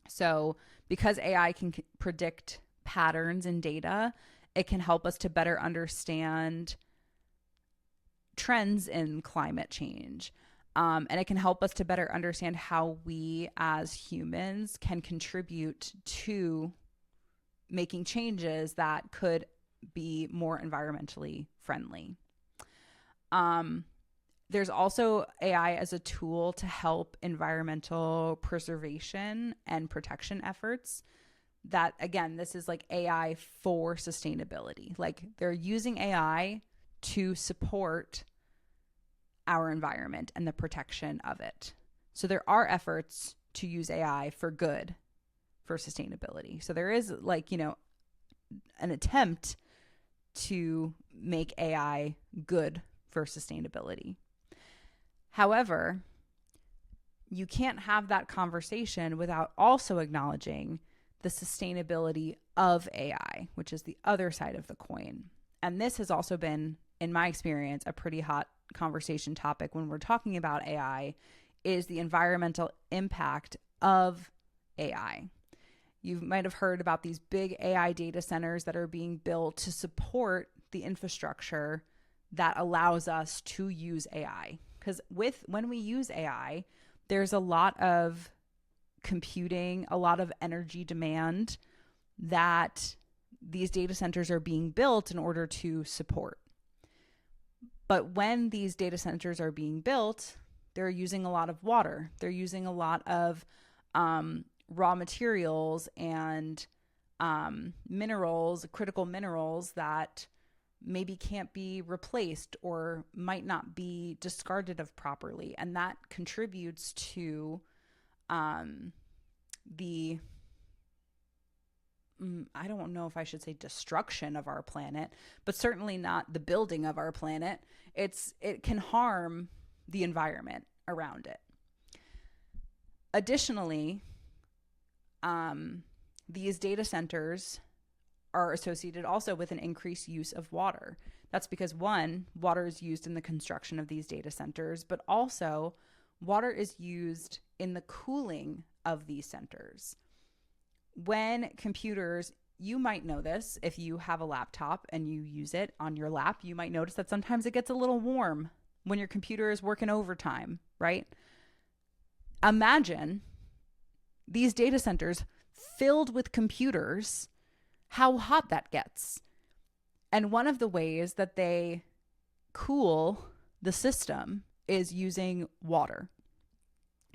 So because AI can predict patterns in data, it can help us to better understand trends in climate change. And it can help us to better understand how we as humans can contribute to making changes that could be more environmentally friendly. There's also AI as a tool to help environmental preservation and protection efforts. That, again, this is like AI for sustainability. Like they're using AI to support our environment and the protection of it. So there are efforts to use AI for good for sustainability. So there is an attempt to make AI good for sustainability. However, you can't have that conversation without also acknowledging the sustainability of AI, which is the other side of the coin. And this has also been, in my experience, a pretty hot conversation topic when we're talking about AI, is the environmental impact of AI. You might have heard about these big AI data centers that are being built to support the infrastructure that allows us to use AI. Because when we use AI, there's a lot of computing, a lot of energy demand that these data centers are being built in order to support. But when these data centers are being built, they're using a lot of water. They're using a lot of raw materials and minerals, critical minerals that maybe can't be replaced or might not be discarded of properly. And that contributes to the I don't know if I should say destruction of our planet, but certainly not the building of our planet. It can harm the environment around it. Additionally, these data centers are associated also with an increased use of water. That's because, one, water is used in the construction of these data centers, but also water is used in the cooling of these centers. When computers, you might know this, if you have a laptop and you use it on your lap, you might notice that sometimes it gets a little warm when your computer is working overtime, right? Imagine these data centers filled with computers, how hot that gets. And one of the ways that they cool the system is using water.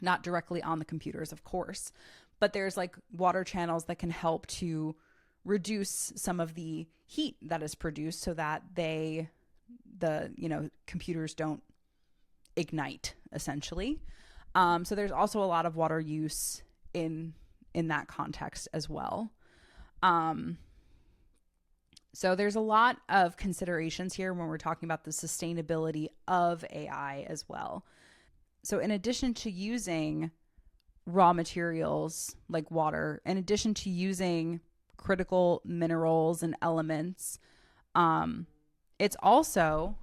not directly on the computers, of course, but there's like water channels that can help to reduce some of the heat that is produced so that computers don't ignite, essentially. So there's also a lot of water use in that context as well. So there's a lot of considerations here when we're talking about the sustainability of AI as well. So in addition to using raw materials like water, in addition to using critical minerals and elements, it also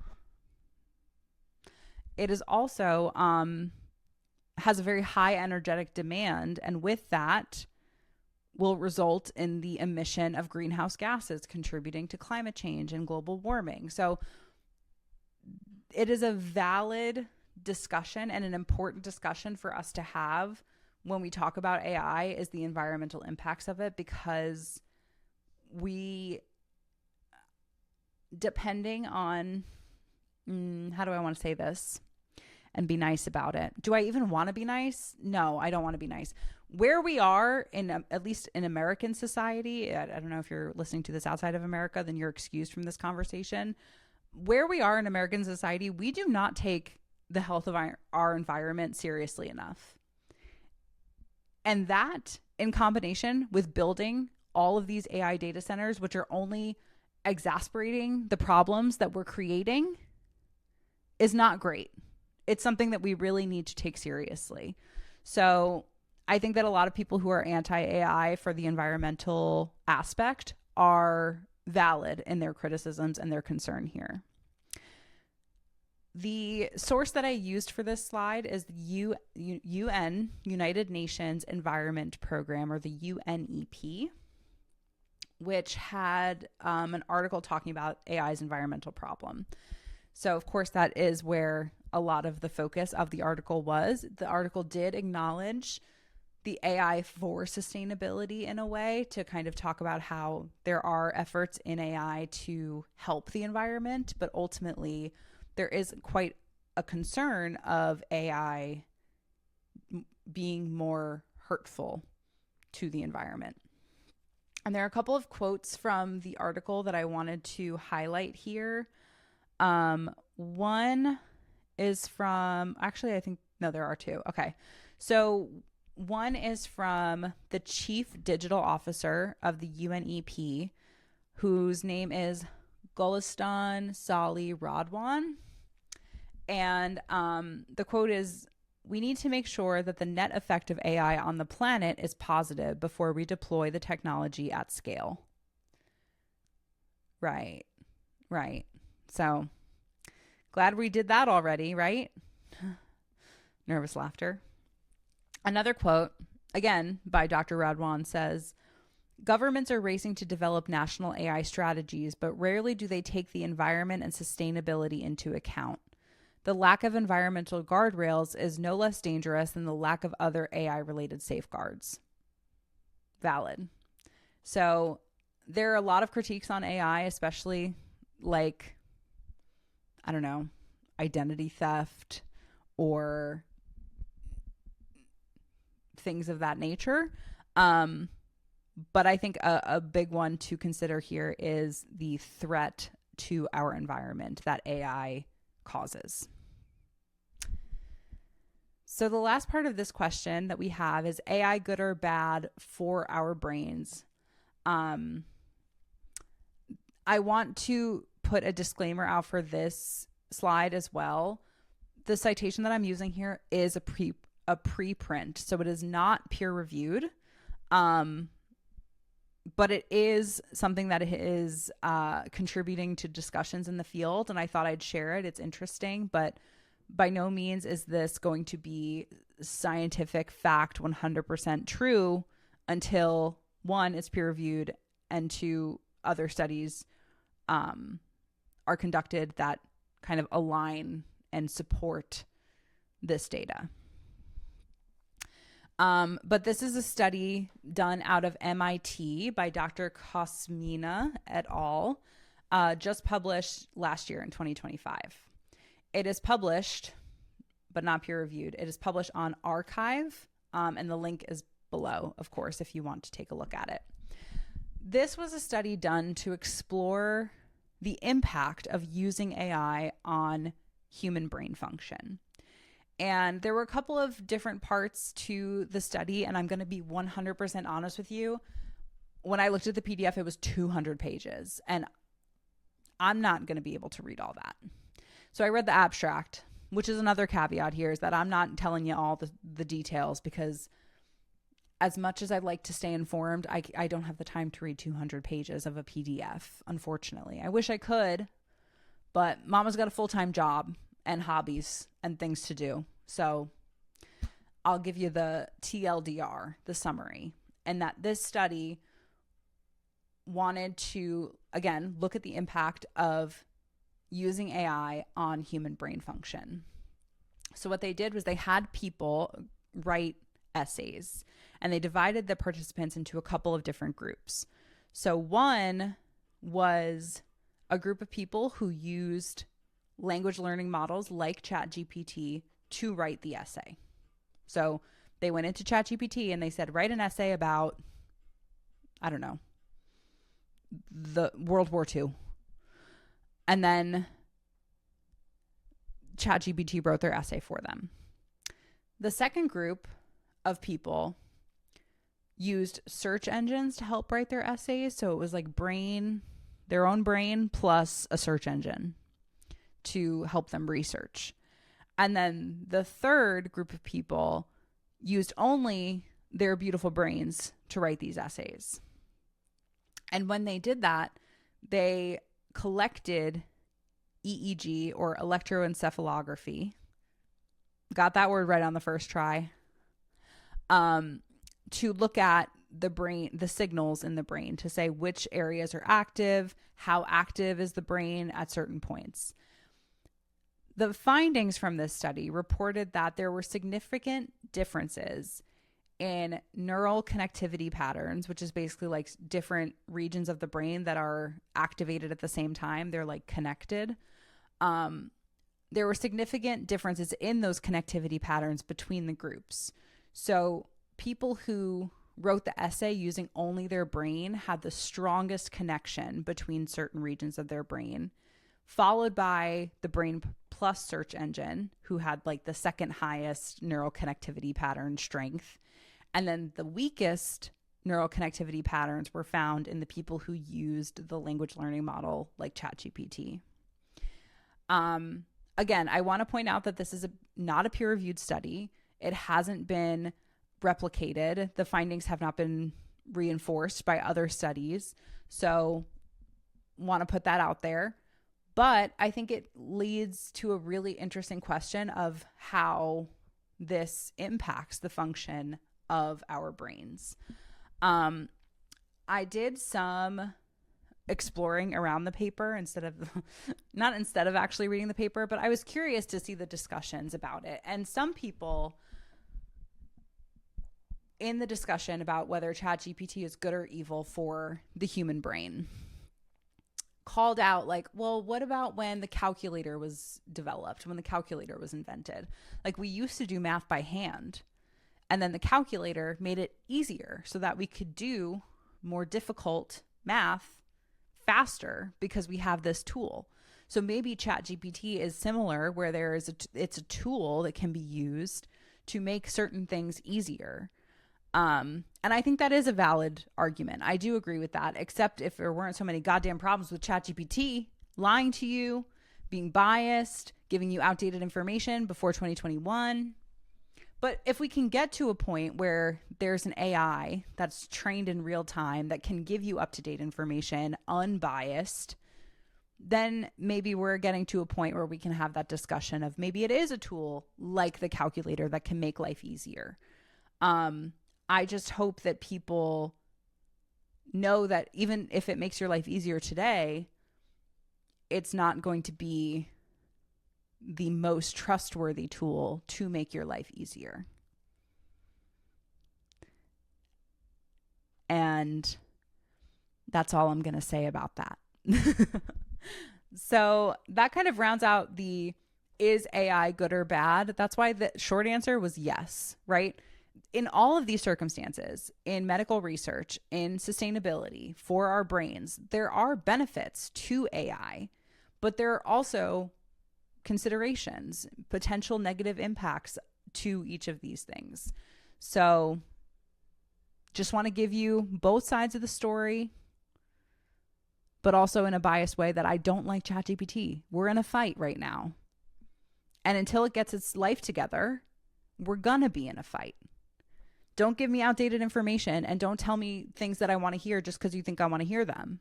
has a very high energetic demand, and with that will result in the emission of greenhouse gases contributing to climate change and global warming. So it is a valid discussion and an important discussion for us to have when we talk about AI, is the environmental impacts of it, because depending on, how do I want to say this and be nice about it? Do I even want to be nice? No, I don't want to be nice. Where we are at least in American society, I don't know if you're listening to this outside of America, then you're excused from this conversation. Where we are in American society, we do not take the health of our environment seriously enough. And that, in combination with building all of these AI data centers, which are only exacerbating the problems that we're creating, is not great. It's something that we really need to take seriously. So I think that a lot of people who are anti-AI for the environmental aspect are valid in their criticisms and their concern here. The source that I used for this slide is the UN, United Nations Environment Program, or the UNEP, which had an article talking about AI's environmental problem. So, of course, that is where a lot of the focus of the article was. The article did acknowledge the AI for sustainability in a way, to kind of talk about how there are efforts in AI to help the environment, but ultimately there is quite a concern of AI being more hurtful to the environment. And there are a couple of quotes from the article that I wanted to highlight here. One is from, there are two. Okay. So one is from the Chief Digital Officer of the UNEP, whose name is Gulistan Salih Radwan. And the quote is, "We need to make sure that the net effect of AI on the planet is positive before we deploy the technology at scale." Right. So glad we did that already, right? Nervous laughter. Another quote, again by Dr. Radwan, says, "Governments are racing to develop national AI strategies, but rarely do they take the environment and sustainability into account. The lack of environmental guardrails is no less dangerous than the lack of other AI-related safeguards." Valid. So there are a lot of critiques on AI, especially like, I don't know, identity theft or things of that nature. But I think a big one to consider here is the threat to our environment that AI causes. So the last part of this question that we have is, AI good or bad for our brains? I want to put a disclaimer out for this slide as well. The citation that I'm using here is a preprint, so it is not peer reviewed, but it is something that is contributing to discussions in the field, and I thought I'd share it. It's interesting, but by no means is this going to be scientific fact 100% true until, one, it's peer reviewed, and two, other studies are conducted that kind of align and support this data. But this is a study done out of MIT by Dr. Kosmina et al., just published last year in 2025. It is published but not peer reviewed. It is published on Archive, and the link is below, of course, if you want to take a look at it. This was a study done to explore the impact of using AI on human brain function. And there were a couple of different parts to the study, and I'm going to be 100% honest with you. When I looked at the PDF, it was 200 pages, and I'm not going to be able to read all that. So I read the abstract, which is another caveat here, is that I'm not telling you all the details, because as much as I'd like to stay informed, I don't have the time to read 200 pages of a PDF, unfortunately. I wish I could, but Mama's got a full-time job and hobbies and things to do. So I'll give you the TLDR, the summary, and that this study wanted to, again, look at the impact of using AI on human brain function. So what they did was they had people write essays, and they divided the participants into a couple of different groups. So one was a group of people who used language learning models like ChatGPT to write the essay. So they went into ChatGPT and they said, write an essay about, I don't know, the World War II. And then ChatGPT wrote their essay for them. The second group of people used search engines to help write their essays. So it was like their own brain plus a search engine to help them research. And then the third group of people used only their beautiful brains to write these essays. And when they did that, they collected EEG, or electroencephalography. Got that word right on the first try. To look at the brain, the signals in the brain, to say which areas are active, how active is the brain at certain points. The findings from this study reported that there were significant differences in neural connectivity patterns, which is basically like different regions of the brain that are activated at the same time. They're like connected. There were significant differences in those connectivity patterns between the groups. So people who wrote the essay using only their brain had the strongest connection between certain regions of their brain, followed by the brain plus search engine, who had like the second highest neural connectivity pattern strength. And then the weakest neural connectivity patterns were found in the people who used the language learning model like ChatGPT. Again, I want to point out that this is not a peer-reviewed study. It hasn't been replicated. The findings have not been reinforced by other studies. So want to put that out there. But I think it leads to a really interesting question of how this impacts the function of our brains. I did some exploring around the paper not instead of actually reading the paper, but I was curious to see the discussions about it. And some people in the discussion about whether ChatGPT is good or evil for the human brain called out like, well, what about when the calculator was developed, when the calculator was invented? Like, we used to do math by hand, and then the calculator made it easier so that we could do more difficult math faster because we have this tool. So maybe ChatGPT is similar, where it's a tool that can be used to make certain things easier. And I think that is a valid argument. I do agree with that, except if there weren't so many goddamn problems with ChatGPT lying to you, being biased, giving you outdated information before 2021. But if we can get to a point where there's an AI that's trained in real time that can give you up-to-date information, unbiased, then maybe we're getting to a point where we can have that discussion of maybe it is a tool like the calculator that can make life easier. I just hope that people know that even if it makes your life easier today, it's not going to be the most trustworthy tool to make your life easier. And that's all I'm going to say about that. So that kind of rounds out the is AI good or bad? That's why the short answer was yes, right? In all of these circumstances, in medical research, in sustainability, for our brains, there are benefits to AI, but there are also considerations, potential negative impacts to each of these things. So just want to give you both sides of the story, but also in a biased way that I don't like ChatGPT. We're in a fight right now. And until it gets its life together, we're going to be in a fight. Don't give me outdated information and don't tell me things that I want to hear just because you think I want to hear them.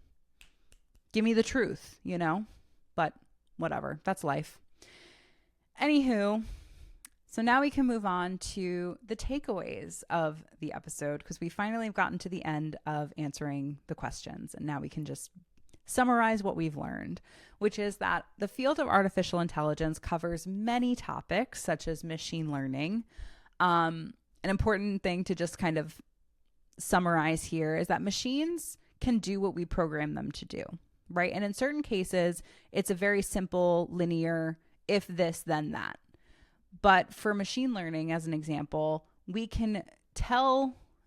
Give me the truth, you know? But whatever, that's life. Anywho, so now we can move on to the takeaways of the episode because we finally have gotten to the end of answering the questions. And now we can just summarize what we've learned, which is that the field of artificial intelligence covers many topics such as machine learning. An important thing to just kind of summarize here is that machines can do what we program them to do, right? And in certain cases, it's a very simple, linear, if this, then that. But for machine learning, as an example, we can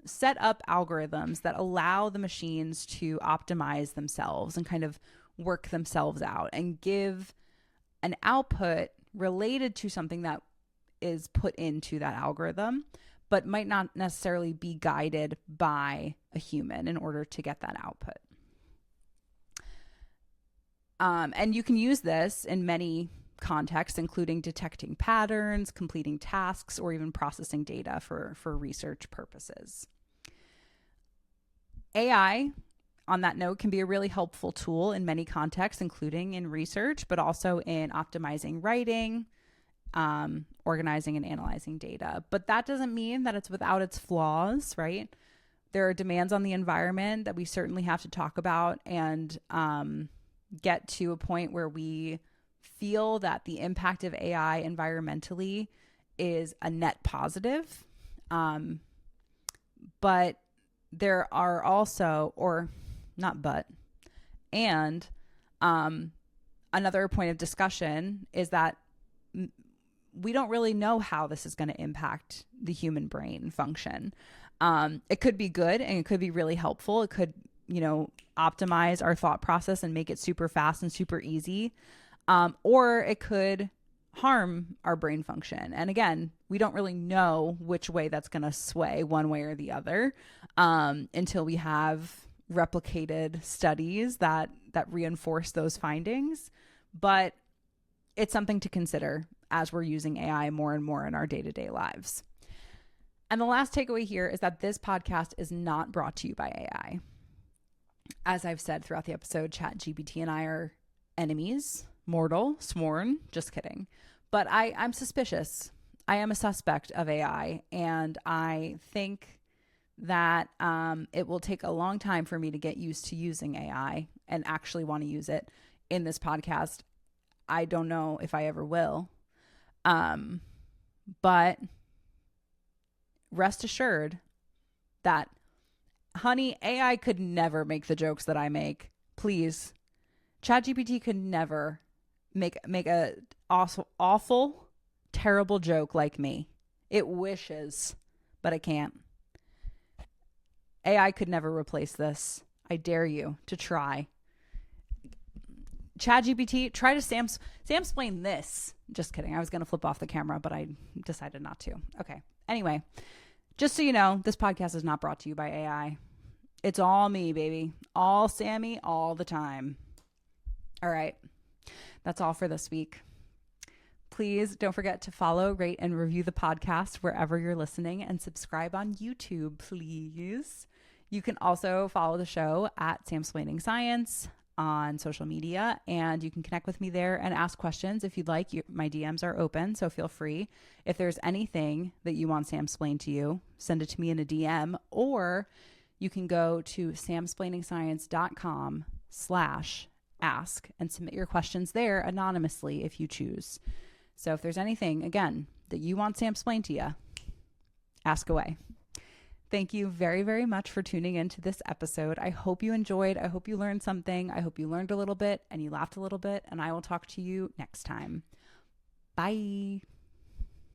set up algorithms that allow the machines to optimize themselves and kind of work themselves out and give an output related to something that is put into that algorithm, but might not necessarily be guided by a human in order to get that output. And you can use this in many contexts, including detecting patterns, completing tasks, or even processing data for research purposes. AI, on that note, can be a really helpful tool in many contexts, including in research, but also in optimizing writing, organizing and analyzing data. But that doesn't mean that it's without its flaws, right? There are demands on the environment that we certainly have to talk about and get to a point where we feel that the impact of AI environmentally is a net positive. But there are also, another point of discussion is that we don't really know how this is going to impact the human brain function. It could be good and it could be really helpful. It could, optimize our thought process and make it super fast and super easy. Or it could harm our brain function. And again, we don't really know which way that's going to sway one way or the other until we have replicated studies that reinforce those findings. But it's something to consider as we're using AI more and more in our day-to-day lives. And the last takeaway here is that this podcast is not brought to you by AI. As I've said throughout the episode, ChatGPT and I are enemies, mortal, sworn, just kidding. But I'm suspicious. I am a suspect of AI, and I think that it will take a long time for me to get used to using AI and actually want to use it in this podcast. I don't know if I ever will. But rest assured that, honey, AI could never make the jokes that I make. Please. ChatGPT could never make a awful, terrible joke like me. It wishes, but it can't. AI could never replace this. I dare you to try. ChatGPT, try to samsplain this. Just kidding. I was going to flip off the camera, but I decided not to. Okay. Anyway, just so you know, this podcast is not brought to you by AI. It's all me, baby. All Sammy, all the time. All right. That's all for this week. Please don't forget to follow, rate, and review the podcast wherever you're listening, and subscribe on YouTube, please. You can also follow the show at samsplainingsci on social media, and you can connect with me there and ask questions if you'd like. My DMs are open, so feel free. If there's anything that you want samsplained to you, send it to me in a DM, or you can go to samsplainingsci.com/ask and submit your questions there anonymously if you choose. So if there's anything, again, that you want samsplained to you, ask away. Thank you very, very much for tuning into this episode. I hope you enjoyed. I hope you learned something. I hope you learned a little bit and you laughed a little bit, and I will talk to you next time. Bye.